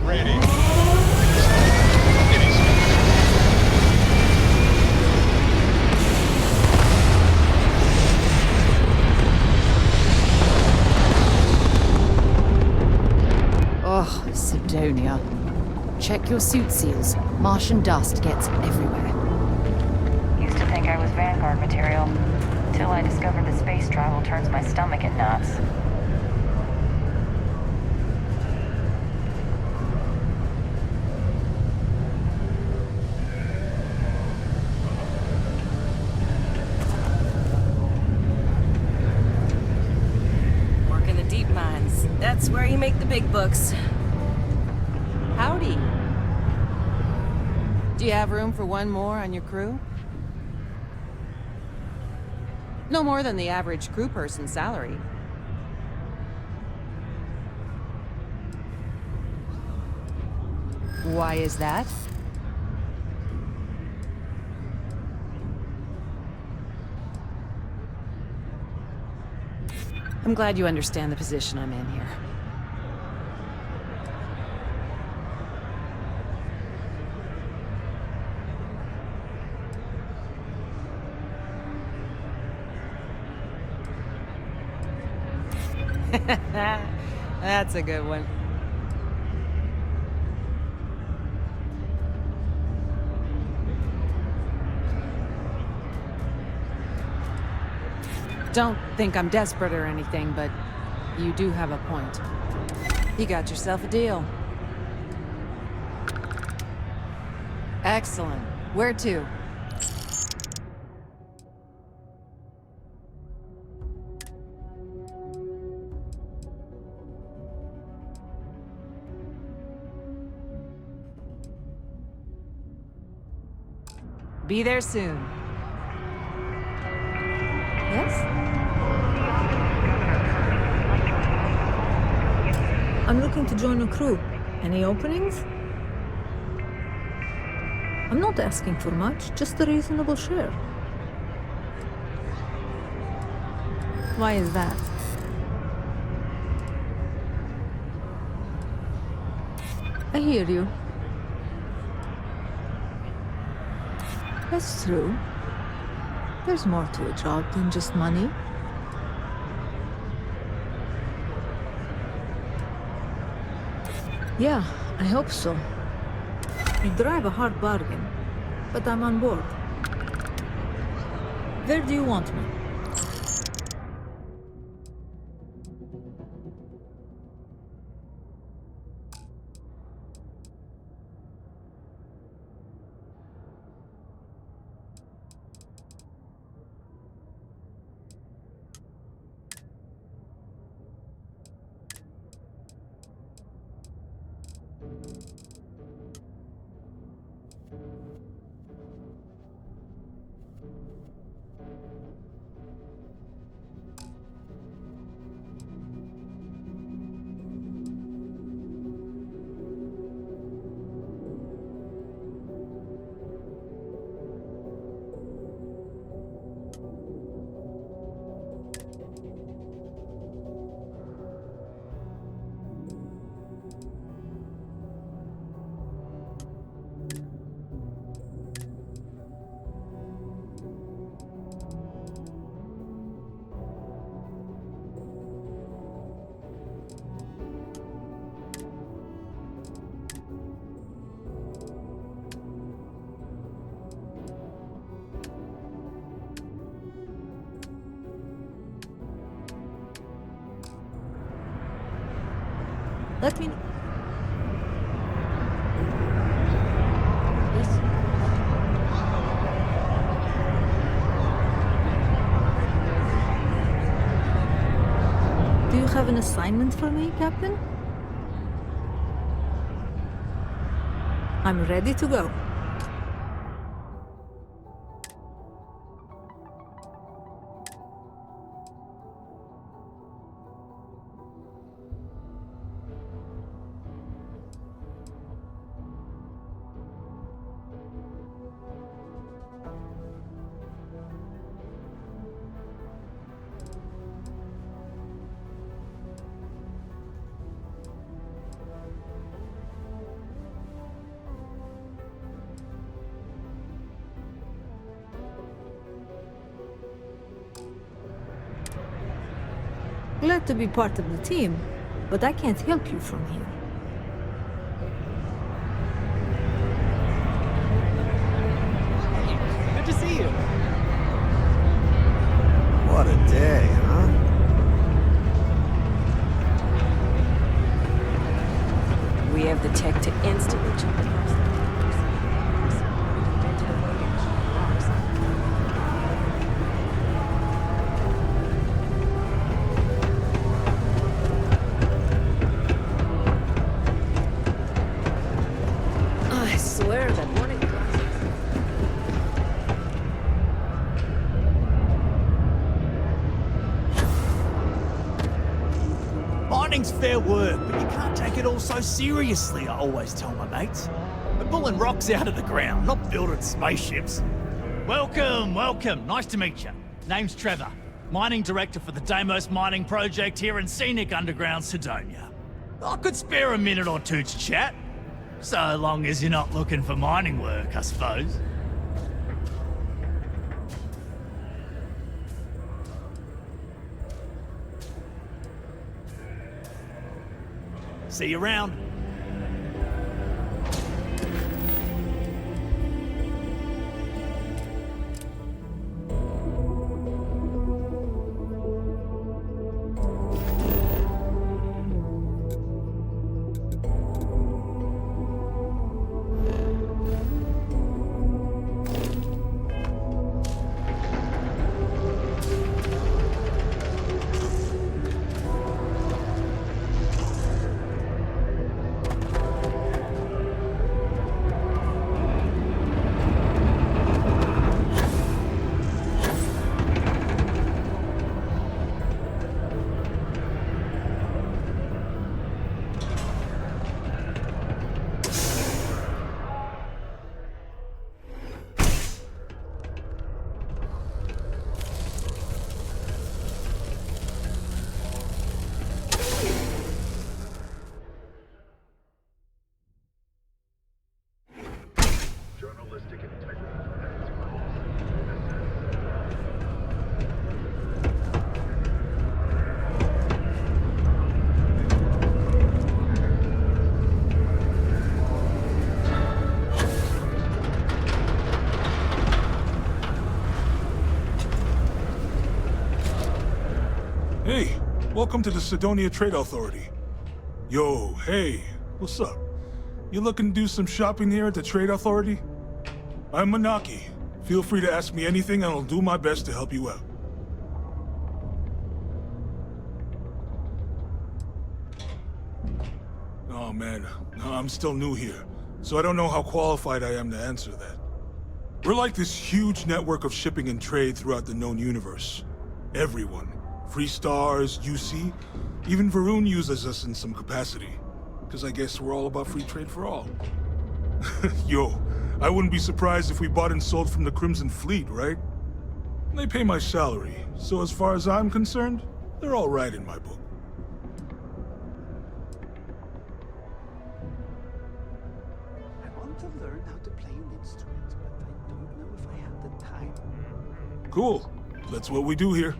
Ready. Ugh, Sidonia. Check your suit seals. Martian dust gets everywhere. Used to think I was Vanguard material, till I discovered that space travel turns my stomach in knots. Work in the deep mines. That's where you make the big bucks. Howdy. Do you have room for one more on your crew? No more than the average crew person's salary. Why is that? I'm glad you understand the position I'm in here. That's a good one. Don't think I'm desperate or anything, but you do have a point. You got yourself a deal. Excellent. Where to? Be there soon. Yes? I'm looking to join a crew. Any openings? I'm not asking for much, just a reasonable share. Why is that? I hear you. That's true. There's more to a job than just money. Yeah, I hope so. You drive a hard bargain, but I'm on board. Where do you want me? Let me know. Yes? Do you have an assignment for me, Captain? I'm ready to go. Glad to be part of the team, but I can't help you from here. Good to see you. What a day, huh? We have the tech to instantly jump across the I swear that morning class. Mining's fair work, but you can't take it all so seriously, I always tell my mates. We're pulling rocks out of the ground, not building spaceships. Welcome, welcome. Nice to meet you. Name's Trevor, mining director for the Deimos mining project here in scenic underground Sidonia. I could spare a minute or two to chat. So long as you're not looking for mining work, I suppose. See you around. Hey, welcome to the Sidonia Trade Authority. Yo, hey, what's up? You looking to do some shopping here at the Trade Authority? I'm Manaki. Feel free to ask me anything and I'll do my best to help you out. Oh man, I'm still new here, so I don't know how qualified I am to answer that. We're like this huge network of shipping and trade throughout the known universe. Everyone. Free Stars, UC, even Varun uses us in some capacity. Because I guess we're all about free trade for all. Yo, I wouldn't be surprised if we bought and sold from the Crimson Fleet, right? They pay my salary, so as far as I'm concerned, they're all right in my book. I want to learn how to play an instrument, but I don't know if I have the time. Cool. That's what we do here.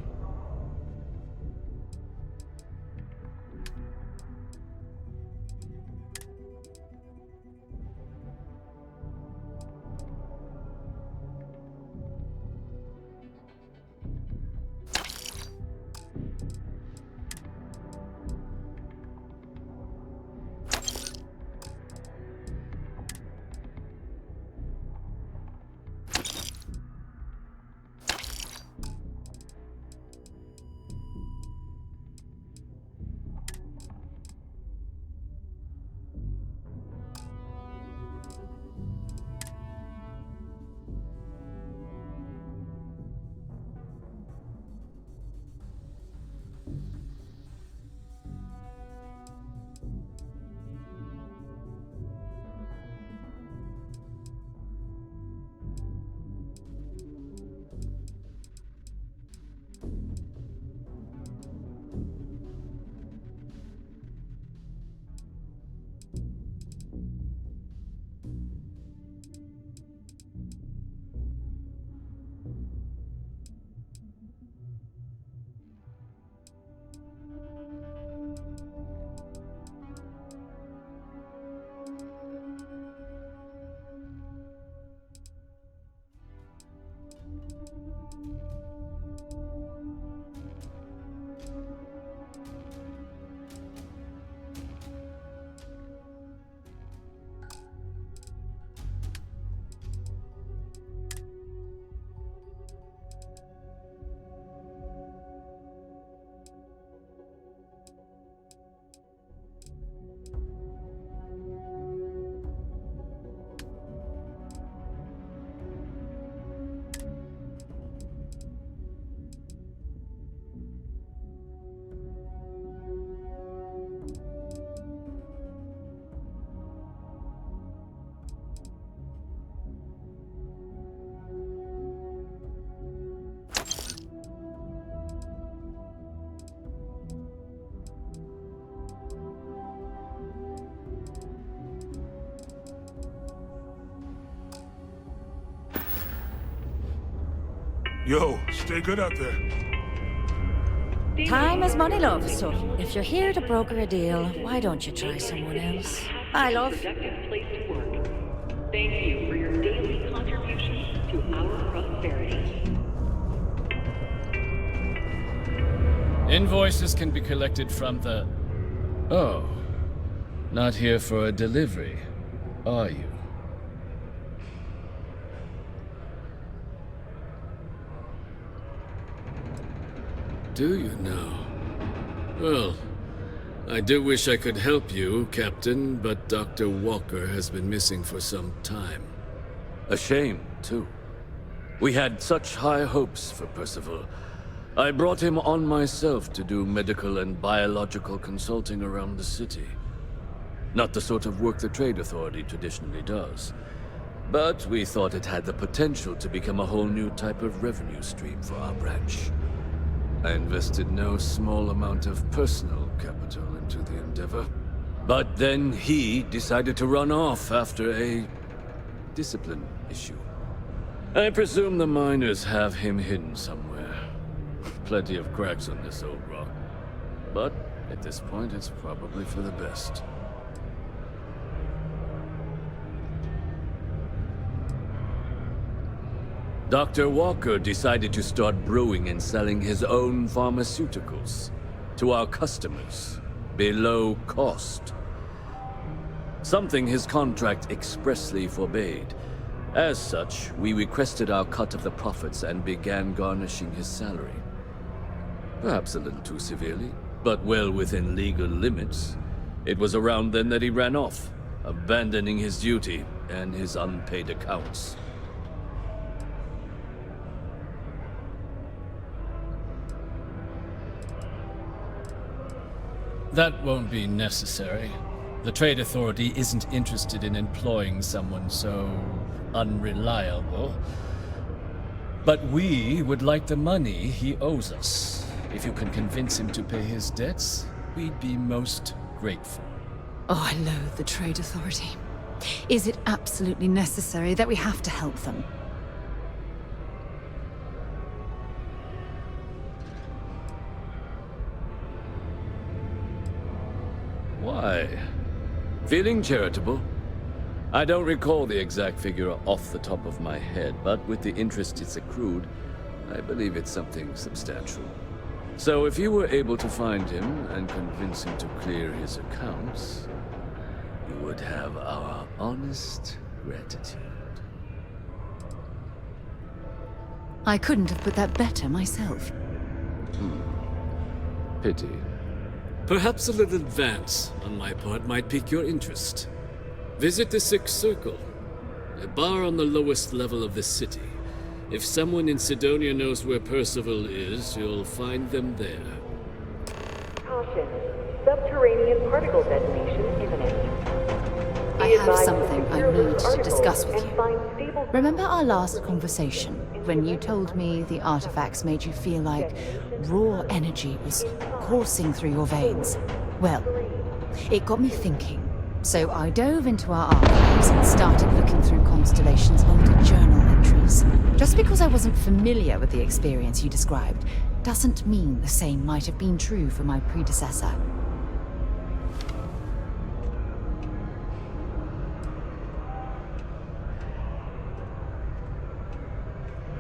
Yo, stay good out there. Time is money, love, so if you're here to broker a deal, why don't you try someone else? Bye, love. Productive place to work. Thank you for your daily contribution to our prosperity. Invoices can be collected from the... Oh. Not here for a delivery, are you? Do you now? Well, I do wish I could help you, Captain, but Dr. Walker has been missing for some time. A shame, too. We had such high hopes for Percival. I brought him on myself to do medical and biological consulting around the city. Not the sort of work the Trade Authority traditionally does. But we thought it had the potential to become a whole new type of revenue stream for our branch. I invested no small amount of personal capital into the endeavor. But then he decided to run off after a discipline issue. I presume the miners have him hidden somewhere. Plenty of cracks on this old rock. But at this point, it's probably for the best. Dr. Walker decided to start brewing and selling his own pharmaceuticals to our customers below cost. Something his contract expressly forbade. As such, we requested our cut of the profits and began garnishing his salary. Perhaps a little too severely, but well within legal limits. It was around then that he ran off, abandoning his duty and his unpaid accounts. That won't be necessary. The Trade Authority isn't interested in employing someone so unreliable. But we would like the money he owes us. If you can convince him to pay his debts, we'd be most grateful. Oh, I loathe the Trade Authority. Is it absolutely necessary that we have to help them? Why? Feeling charitable? I don't recall the exact figure off the top of my head, but with the interest it's accrued, I believe it's something substantial. So if you were able to find him and convince him to clear his accounts, you would have our honest gratitude. I couldn't have put that better myself. Pity. Perhaps a little advance on my part might pique your interest. Visit the Sixth Circle, a bar on the lowest level of the city. If someone in Sidonia knows where Percival is, you'll find them there. Caution. Subterranean particle detonation imminent. I have something I need to discuss with you. Remember our last conversation, when you told me the artifacts made you feel like raw energy was coursing through your veins? Well, it got me thinking. So I dove into our archives and started looking through Constellation's older journal entries. Just because I wasn't familiar with the experience you described, doesn't mean the same might have been true for my predecessor.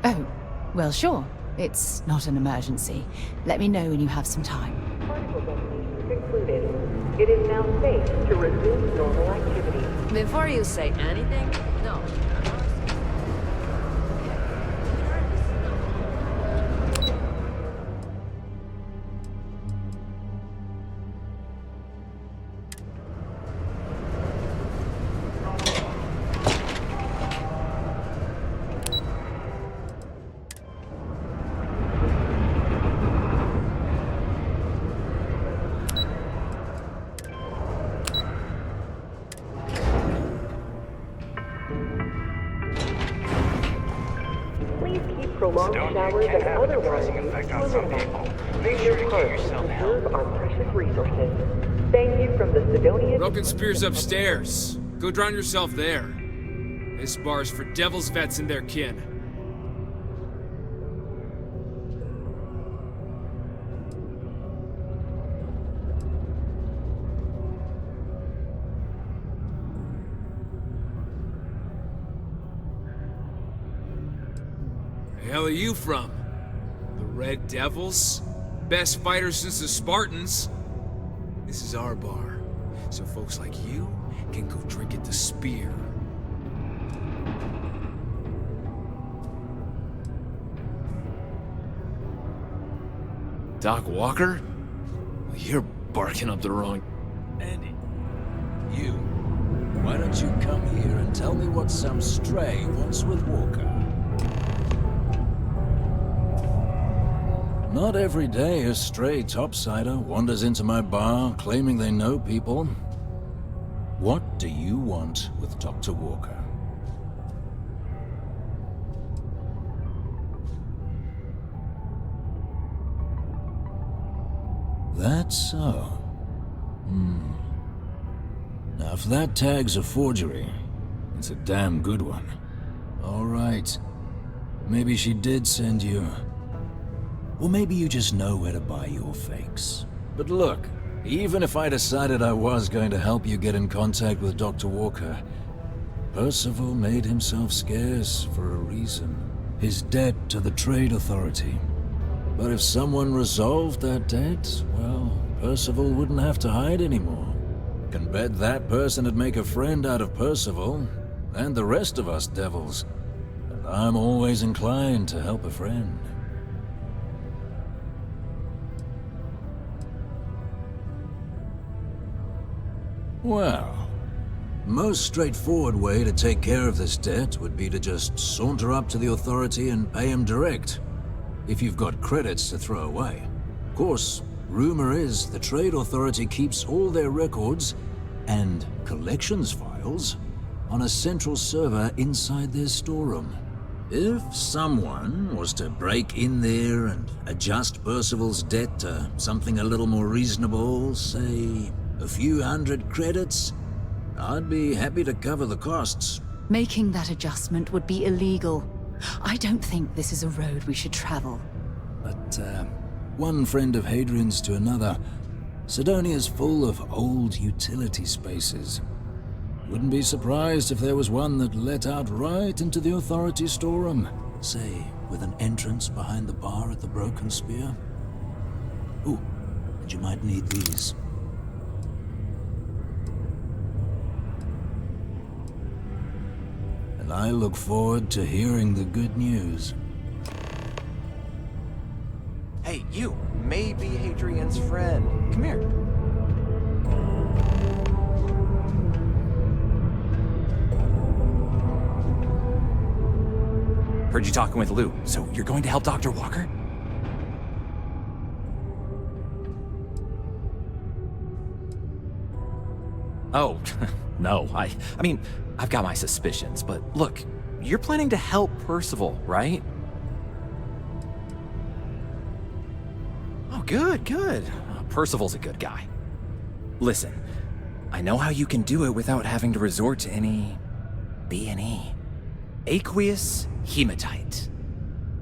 Oh, well, sure. It's not an emergency. Let me know when you have some time. Particle detonation concluded. It is now safe to resume normal activity. Before you say anything, no. Prolonged showers and otherwise use to minimize. Do your part to conserve our precious resources. Thank you from the Sidonia... Broken Spear's upstairs. Go drown yourself there. This bar's for devil's vets and their kin. hell are you from? The Red Devils? Best fighters since the Spartans. This is our bar, so folks like you can go drink at the Spear. Doc Walker? You're barking up the wrong... Andy, you. Why don't you come here and tell me what some stray wants with Walker? Not every day a stray topsider wanders into my bar claiming they know people. What do you want with Dr. Walker? That's so. Now, if that tag's a forgery, it's a damn good one. All right. Maybe she did send you. Or maybe you just know where to buy your fakes. But look, even if I decided I was going to help you get in contact with Dr. Walker, Percival made himself scarce for a reason. His debt to the Trade Authority. But if someone resolved that debt, well, Percival wouldn't have to hide anymore. Can bet that person would make a friend out of Percival, and the rest of us devils. And I'm always inclined to help a friend. Well, most straightforward way to take care of this debt would be to just saunter up to the Authority and pay him direct. If you've got credits to throw away. Of course, rumor is the Trade Authority keeps all their records and collections files on a central server inside their storeroom. If someone was to break in there and adjust Percival's debt to something a little more reasonable, say a few hundred credits, I'd be happy to cover the costs. Making that adjustment would be illegal. I don't think this is a road we should travel. But, one friend of Hadrian's to another, Sidonia's full of old utility spaces. Wouldn't be surprised if there was one that let out right into the Authority storeroom, say, with an entrance behind the bar at the Broken Spear. Ooh, and you might need these. And I look forward to hearing the good news. Hey, you may be Hadrian's friend. Come here. Heard you talking with Lou, so you're going to help Dr. Walker? Oh, no, I mean, I've got my suspicions, but look, you're planning to help Percival, right? Oh, good. Percival's a good guy. Listen, I know how you can do it without having to resort to any B&E. Aqueous hematite.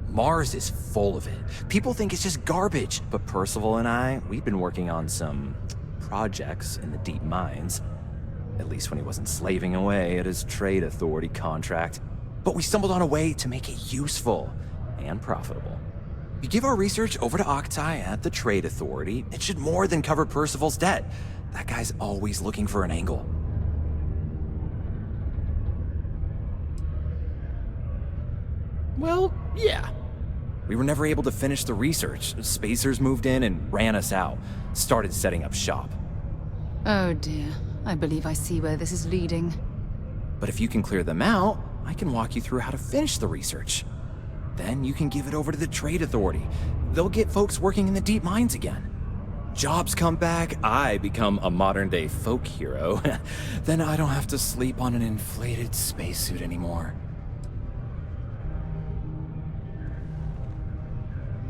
Mars is full of it. People think it's just garbage, but Percival and we've been working on some projects in the deep mines. At least when he wasn't slaving away at his Trade Authority contract. But we stumbled on a way to make it useful and profitable. You give our research over to Octai at the Trade Authority, it should more than cover Percival's debt. That guy's always looking for an angle. Well, yeah. We were never able to finish the research. Spacers moved in and ran us out. Started setting up shop. Oh dear. I believe I see where this is leading. But if you can clear them out, I can walk you through how to finish the research. Then you can give it over to the Trade Authority. They'll get folks working in the deep mines again. Jobs come back, I become a modern-day folk hero. Then I don't have to sleep on an inflated spacesuit anymore.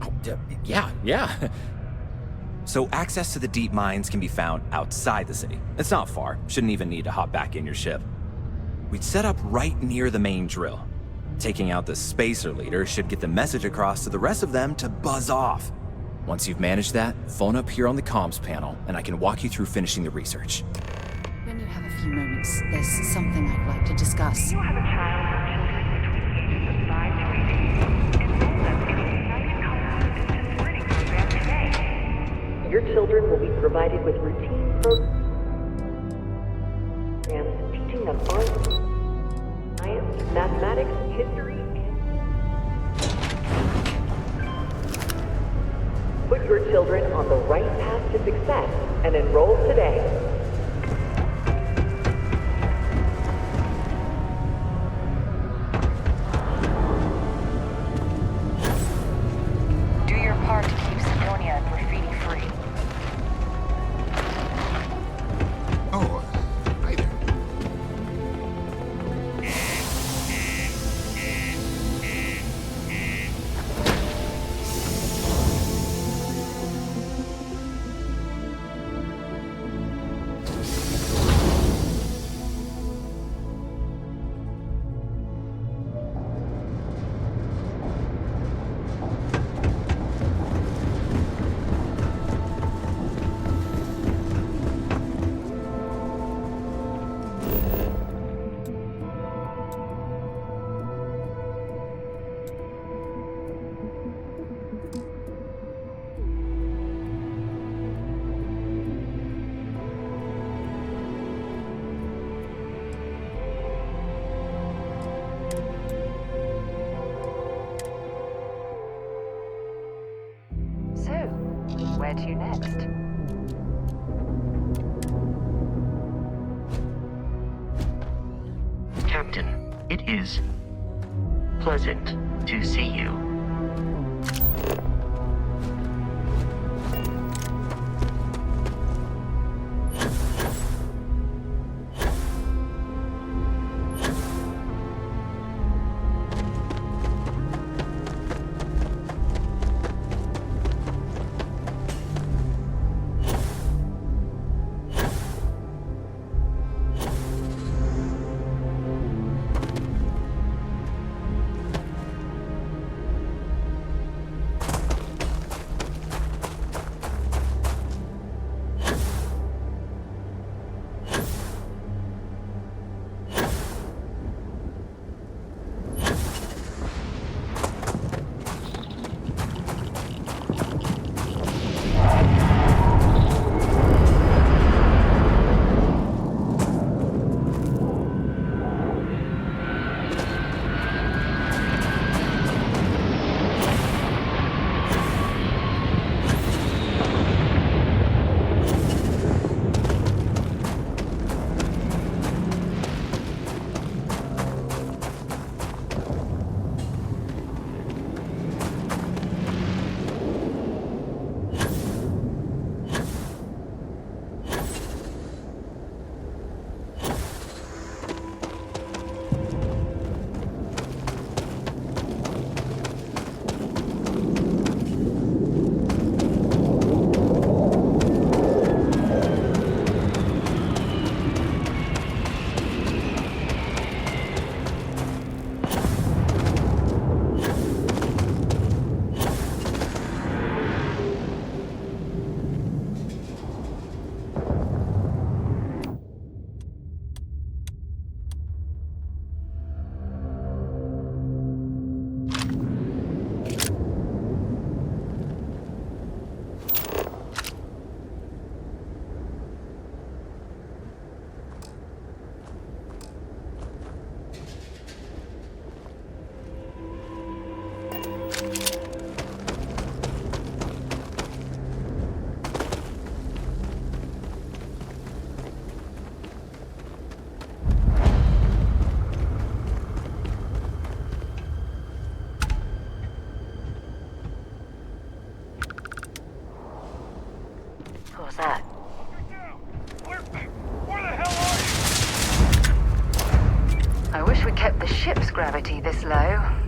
Oh, yeah. So access to the deep mines can be found outside the city. It's not far. Shouldn't even need to hop back in your ship. We'd set up right near the main drill. Taking out the spacer leader should get the message across to the rest of them to buzz off. Once you've managed that, phone up here on the comms panel, and I can walk you through finishing the research. When you have a few moments, there's something I'd like to discuss. You have a child or children between the ages of 5 to 18. Enroll your children will be provided with routine programs teaching them art, science, mathematics, history, and... Put your children on the right path to success and enroll today. Do your part to keep Sidonia graffiti-free. Oh, hi there. So, where to next? Captain, it is pleasant to see you. Who's that? I wish we kept the ship's gravity this low.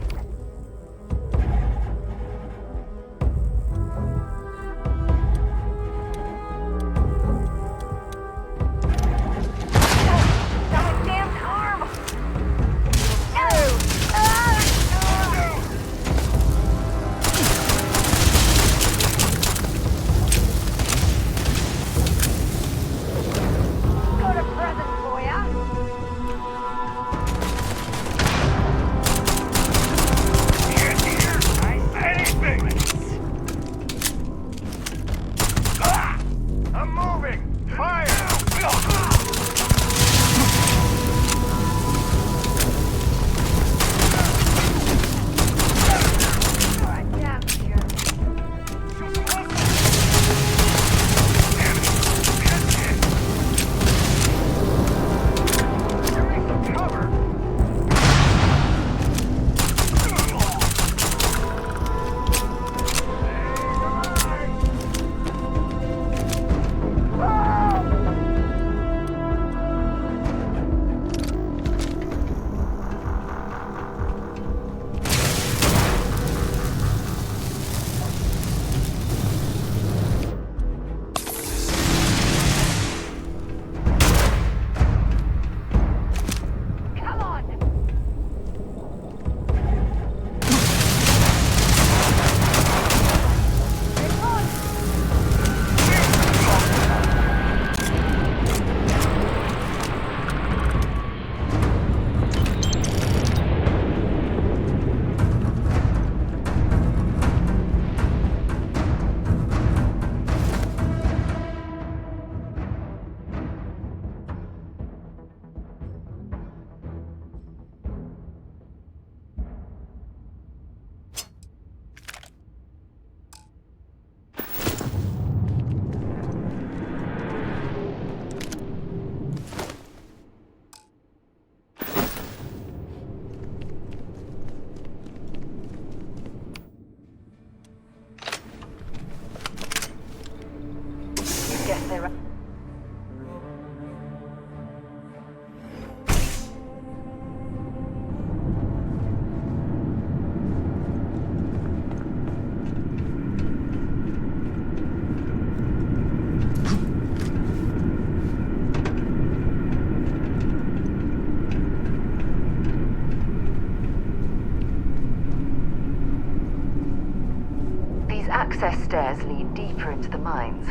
access stairs lead deeper into the mines.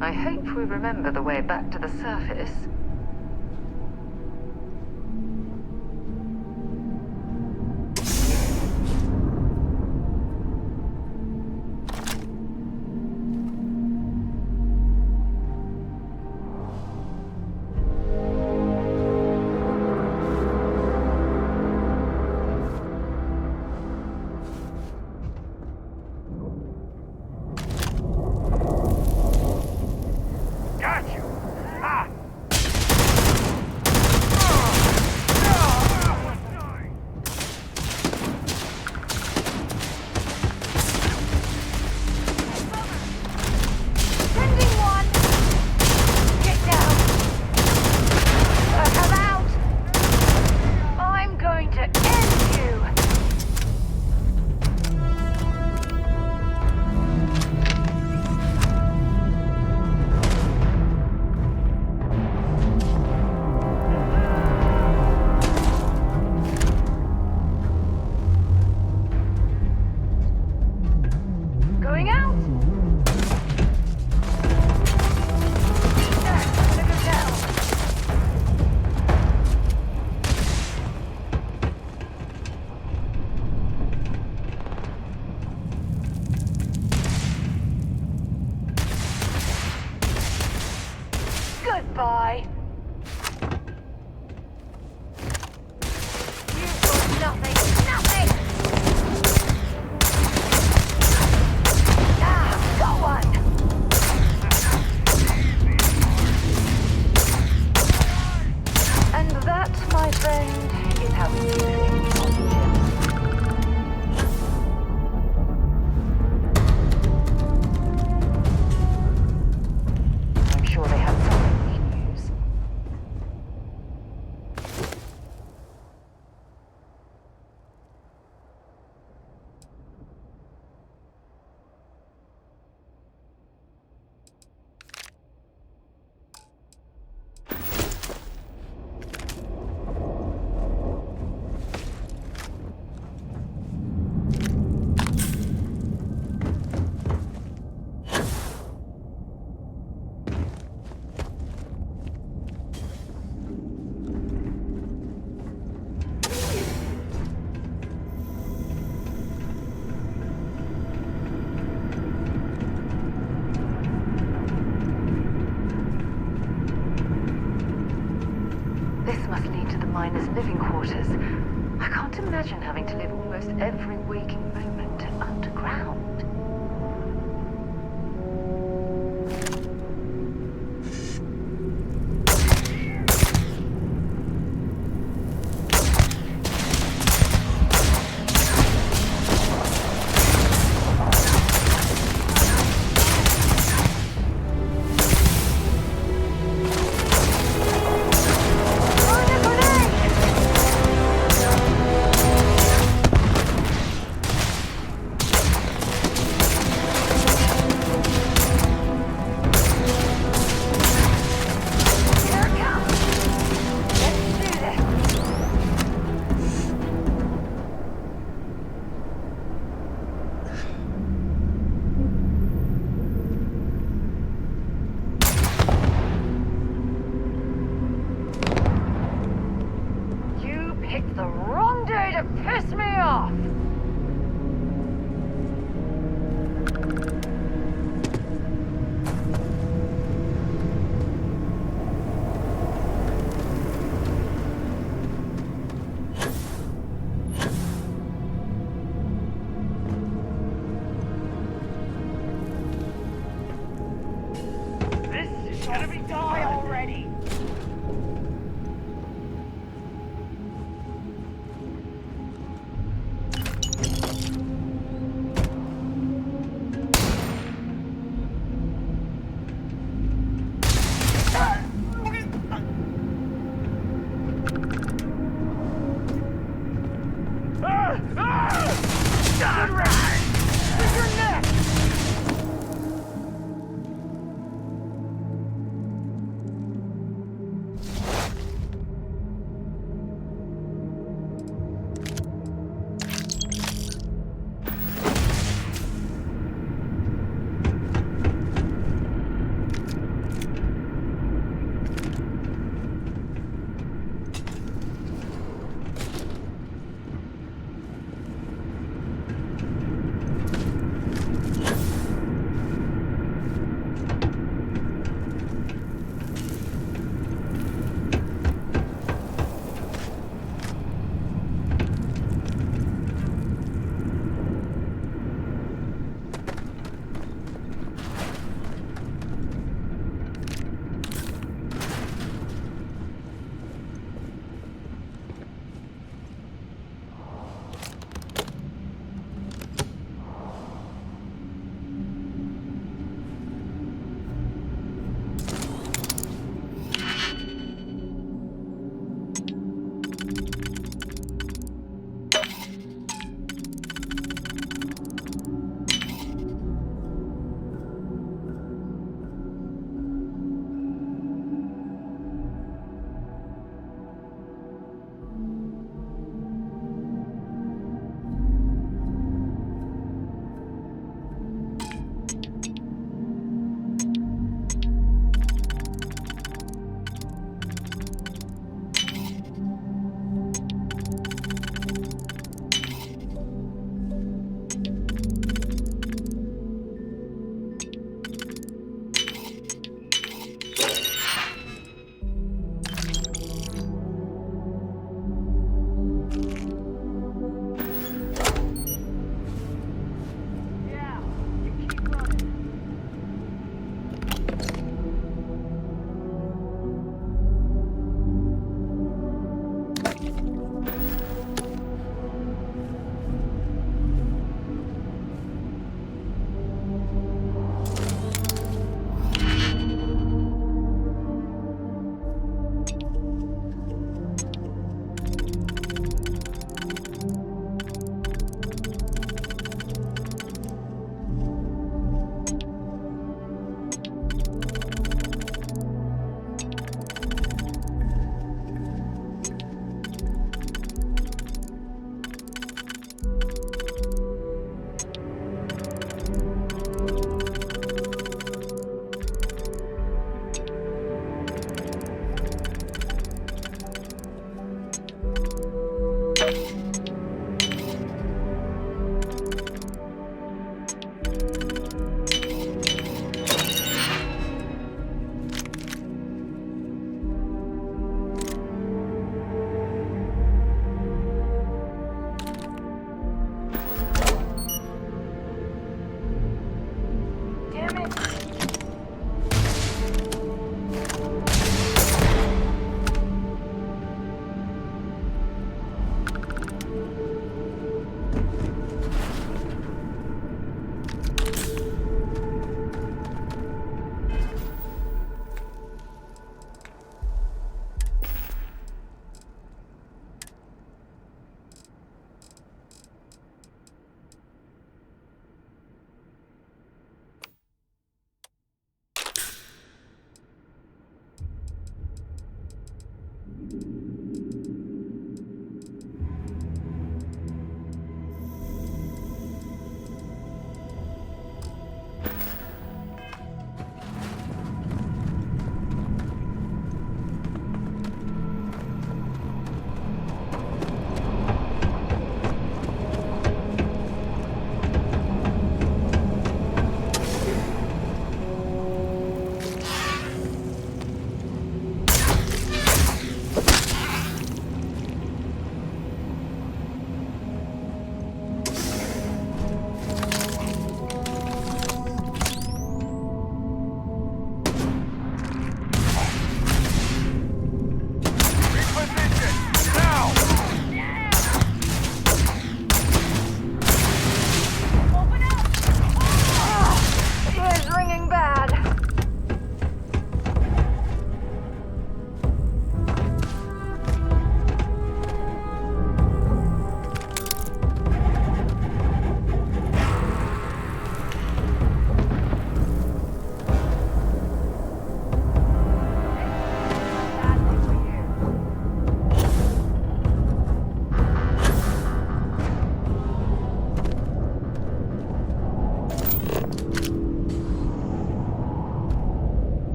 I hope we remember the way back to the surface. Goodbye. You've got nothing. Nothing! Ah, got one! And that, my friend, is how we do things on the ship. I'm sure they have something we can use. This must lead to the miners' living quarters. I can't imagine having to live almost every waking moment underground. You picked the wrong day to piss me off! This is gonna be die already!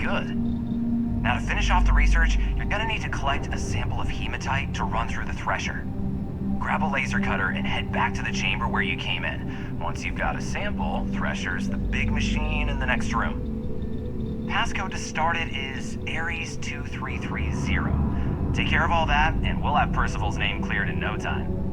good. Now, to finish off the research, you're gonna need to collect a sample of hematite to run through the thresher. Grab a laser cutter and head back to the chamber where you came in. Once you've got a sample, Thresher's the big machine in the next room. Passcode to start it is Ares 2330. Take care of all that, and we'll have Percival's name cleared in no time.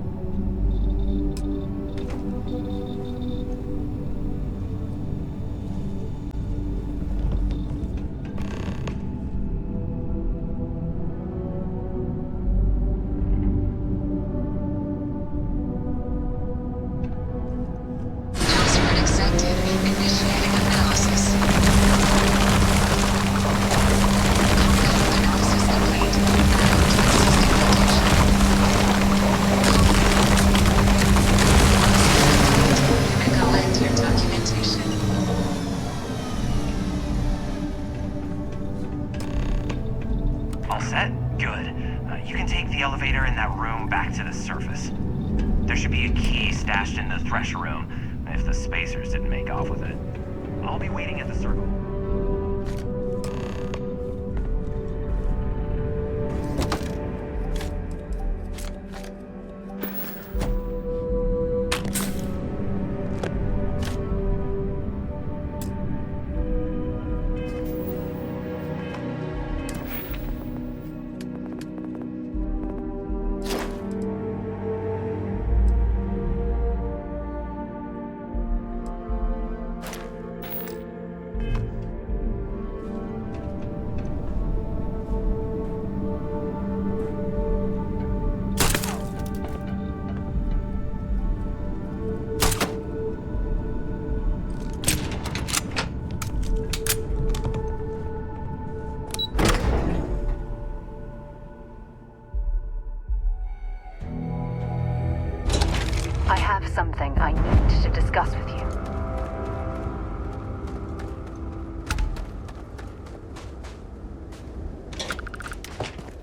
Something I need to discuss with you.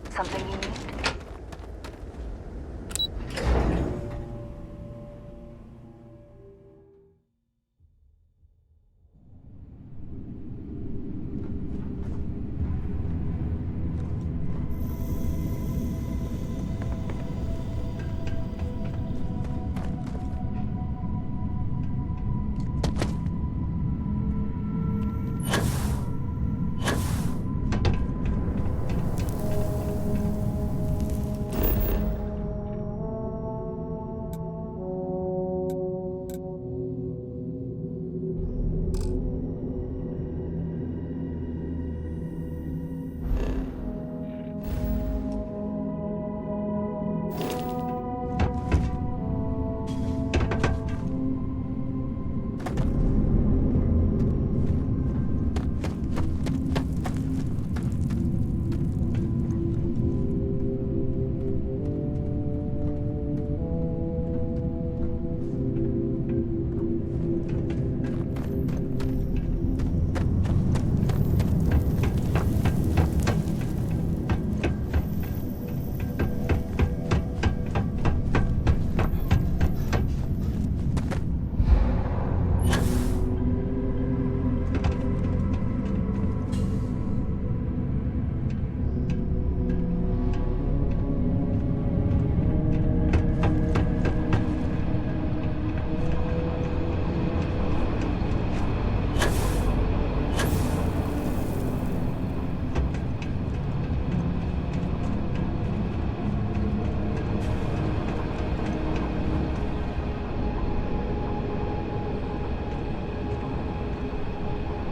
Something you need?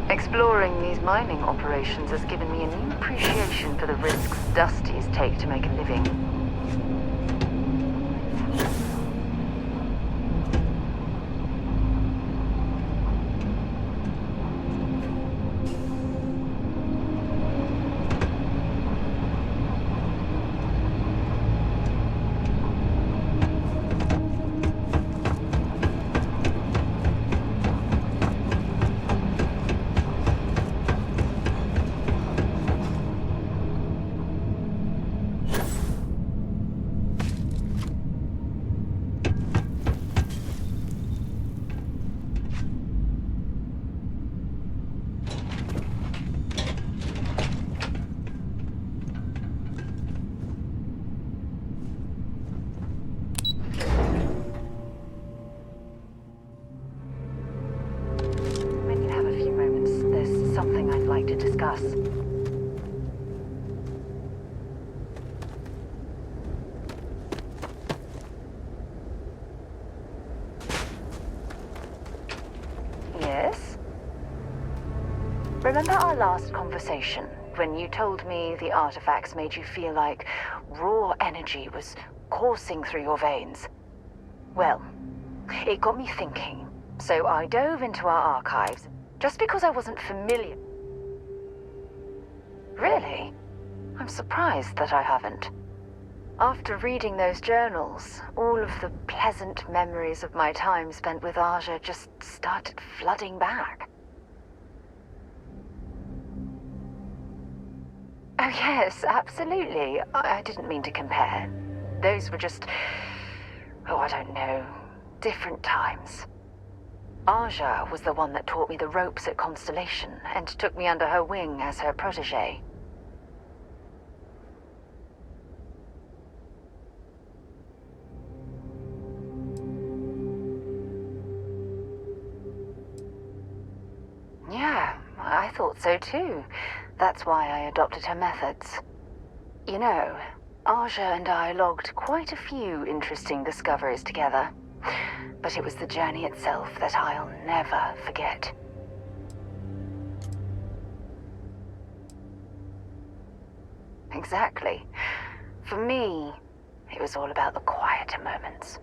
Exploring these mining operations has given me a new appreciation for the risks Dusties take to make a living. Remember our last conversation when you told me the artifacts made you feel like raw energy was coursing through your veins? Well, it got me thinking, so I dove into our archives just because I wasn't familiar. Really? I'm surprised that I haven't. After reading those journals, all of the pleasant memories of my time spent with Aja just started flooding back. Oh yes, absolutely. I didn't mean to compare. Those were just, oh, I don't know, different times. Aja was the one that taught me the ropes at Constellation and took me under her wing as her protege. Yeah, I thought so too. That's why I adopted her methods. You know, Aja and I logged quite a few interesting discoveries together. But it was the journey itself that I'll never forget. Exactly. For me, it was all about the quieter moments.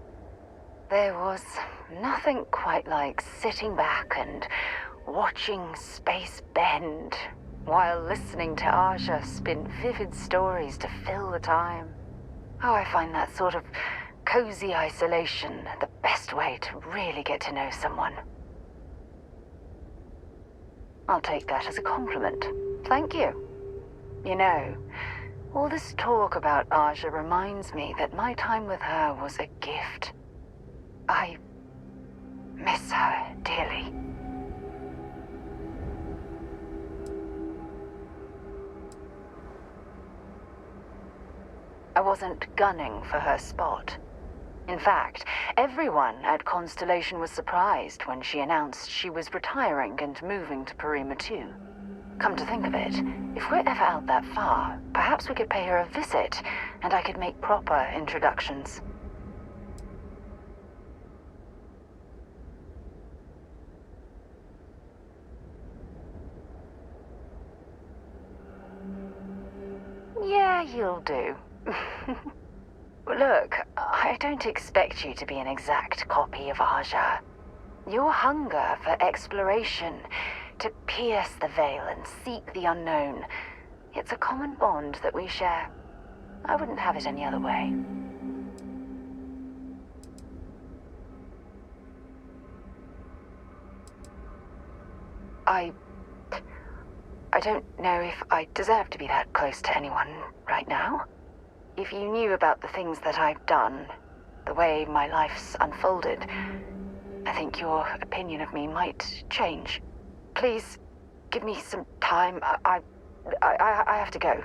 There was nothing quite like sitting back and watching space bend while listening to Aja spin vivid stories to fill the time. Oh, I find that sort of cozy isolation the best way to really get to know someone. I'll take that as a compliment. Thank you. You know, all this talk about Aja reminds me that my time with her was a gift. I miss her dearly. I wasn't gunning for her spot. In fact, everyone at Constellation was surprised when she announced she was retiring and moving to Parima 2. Come to think of it, if we're ever out that far, perhaps we could pay her a visit, and I could make proper introductions. Yeah, you'll do. Look, I don't expect you to be an exact copy of Aja. Your hunger for exploration, to pierce the veil and seek the unknown, it's a common bond that we share. I wouldn't have it any other way. I don't know if I deserve to be that close to anyone right now. If you knew about the things that I've done, the way my life's unfolded, I think your opinion of me might change. Please, give me some time. I have to go.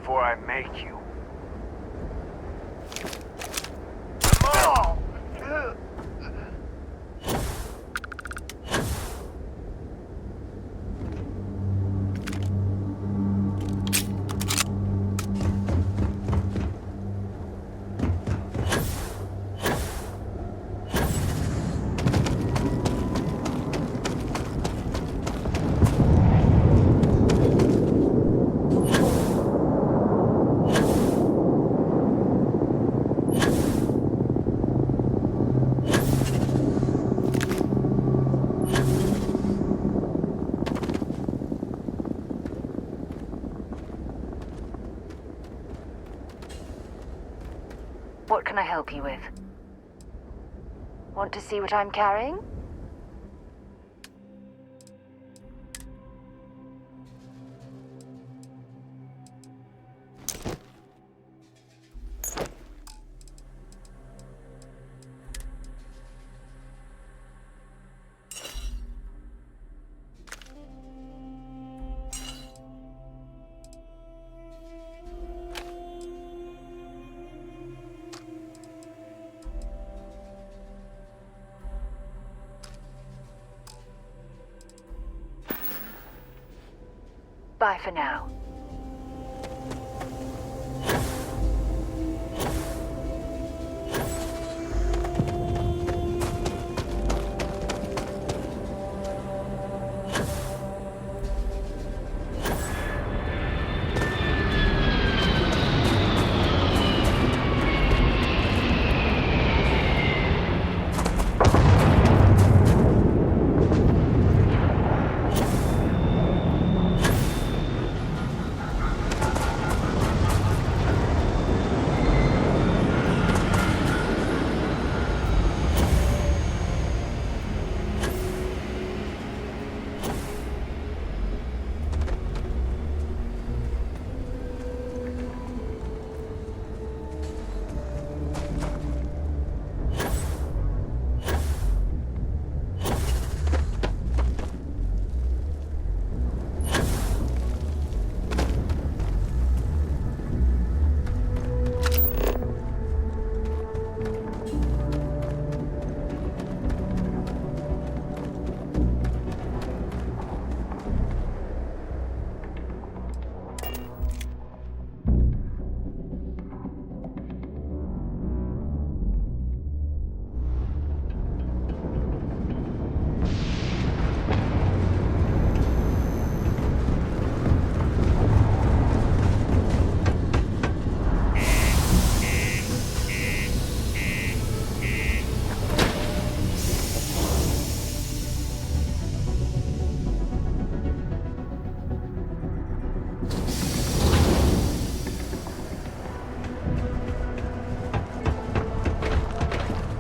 before I make you. What can I help you with? Want to see what I'm carrying? Bye for now.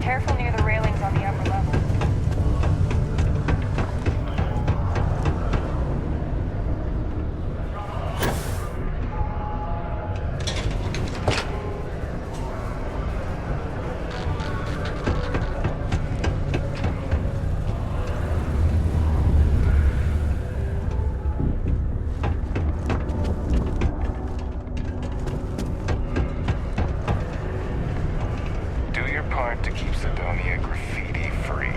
Careful near the railings on the upper level. Do your part to keep Sidonia graffiti free.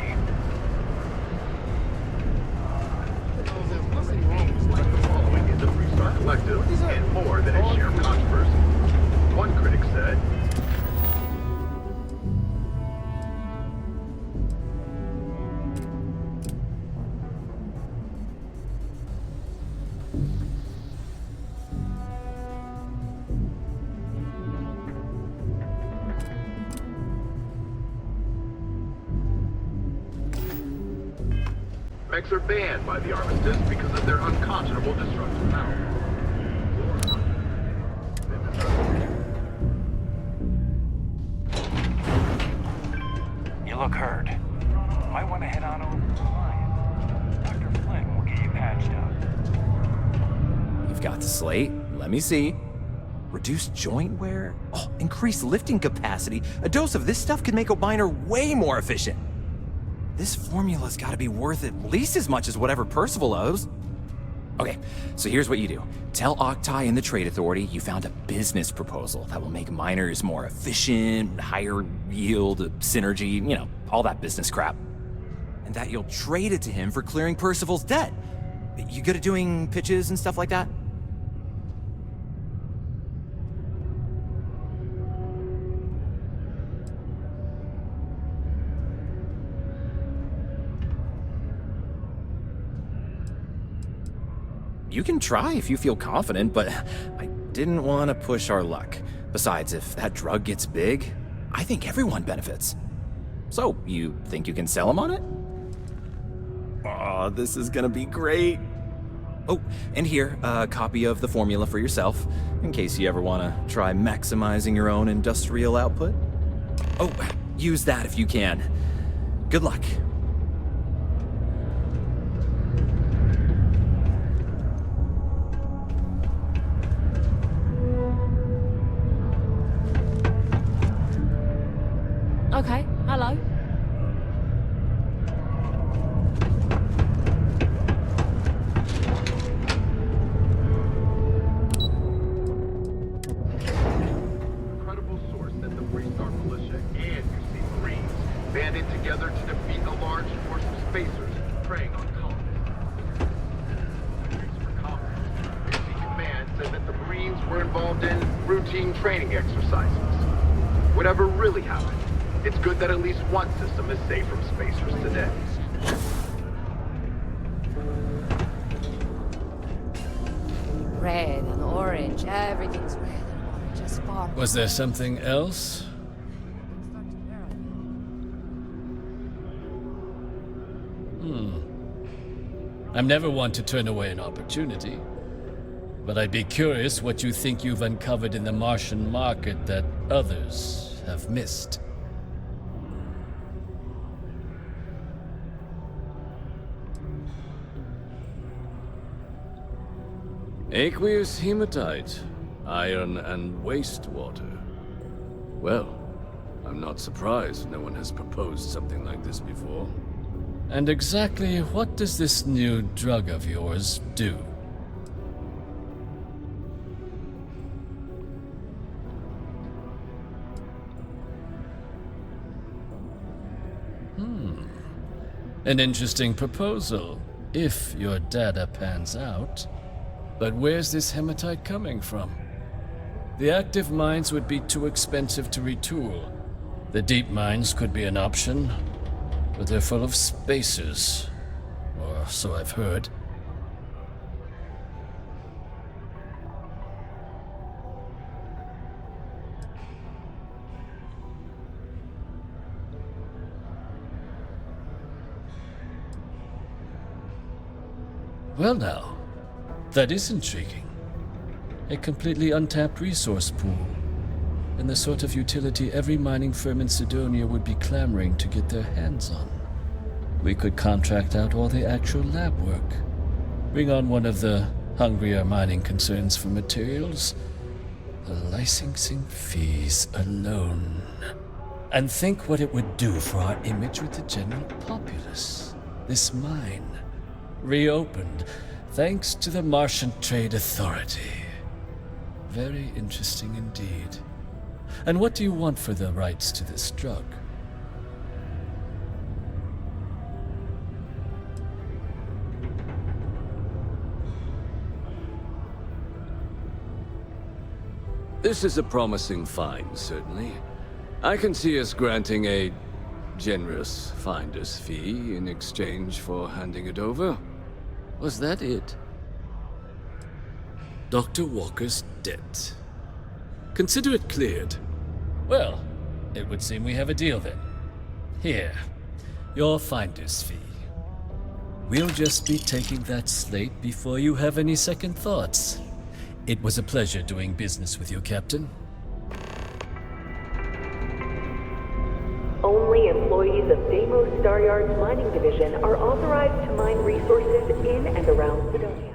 There's nothing wrong with like the following in the Freestar Collective, and more than its sheer controversy. One critic said, mechs are banned by the Armistice because of their unconscionable destructive power. You look hurt. Might want to head on over to the line. Dr. Flynn will get you patched up. You've got the slate. Let me see. Reduced joint wear? Oh, increased lifting capacity. A dose of this stuff could make a miner way more efficient. This formula's gotta be worth at least as much as whatever Percival owes. Okay, so here's what you do. Tell Octai and the Trade Authority you found a business proposal that will make miners more efficient, higher yield, synergy, you know, all that business crap. And that you'll trade it to him for clearing Percival's debt. You good at doing pitches and stuff like that? You can try if you feel confident, but I didn't want to push our luck. Besides, if that drug gets big, I think everyone benefits. So, you think you can sell him on it? Oh, this is gonna be great. Oh, and here, a copy of the formula for yourself, in case you ever want to try maximizing your own industrial output. Oh, use that if you can. Good luck. Okay, hello. Incredible source that the Freestar Militia and UC Marines banded together to defeat a large force of spacers preying on colonists. Thanks for comment. UC Command said that the Marines were involved in routine training exercises. Whatever really happened, it's good that at least one system is safe from spacers today. Red and orange, everything's red and orange as far. Was there something else? I'm never one to turn away an opportunity. But I'd be curious what you think you've uncovered in the Martian market that others have missed. Aqueous hematite, iron and wastewater. Well, I'm not surprised no one has proposed something like this before. And exactly what does this new drug of yours do? An interesting proposal, if your data pans out. But where's this hematite coming from? The active mines would be too expensive to retool. The deep mines could be an option, but they're full of spacers. Or so I've heard. Well now, that is intriguing. A completely untapped resource pool, and the sort of utility every mining firm in Sidonia would be clamoring to get their hands on. We could contract out all the actual lab work, bring on one of the hungrier mining concerns for materials, the licensing fees alone. And think what it would do for our image with the general populace. This mine, reopened, thanks to the Martian Trade Authority. Very interesting indeed. And what do you want for the rights to this drug? This is a promising find, certainly. I can see us granting a generous finder's fee in exchange for handing it over. Was that it? Dr. Walker's debt. Consider it cleared. Well, it would seem we have a deal then. Here, your finder's fee. We'll just be taking that slate before you have any second thoughts. It was a pleasure doing business with you, Captain. Only employees of Deimos Staryard's mining division are authorized to mine resources in and around Sidonia.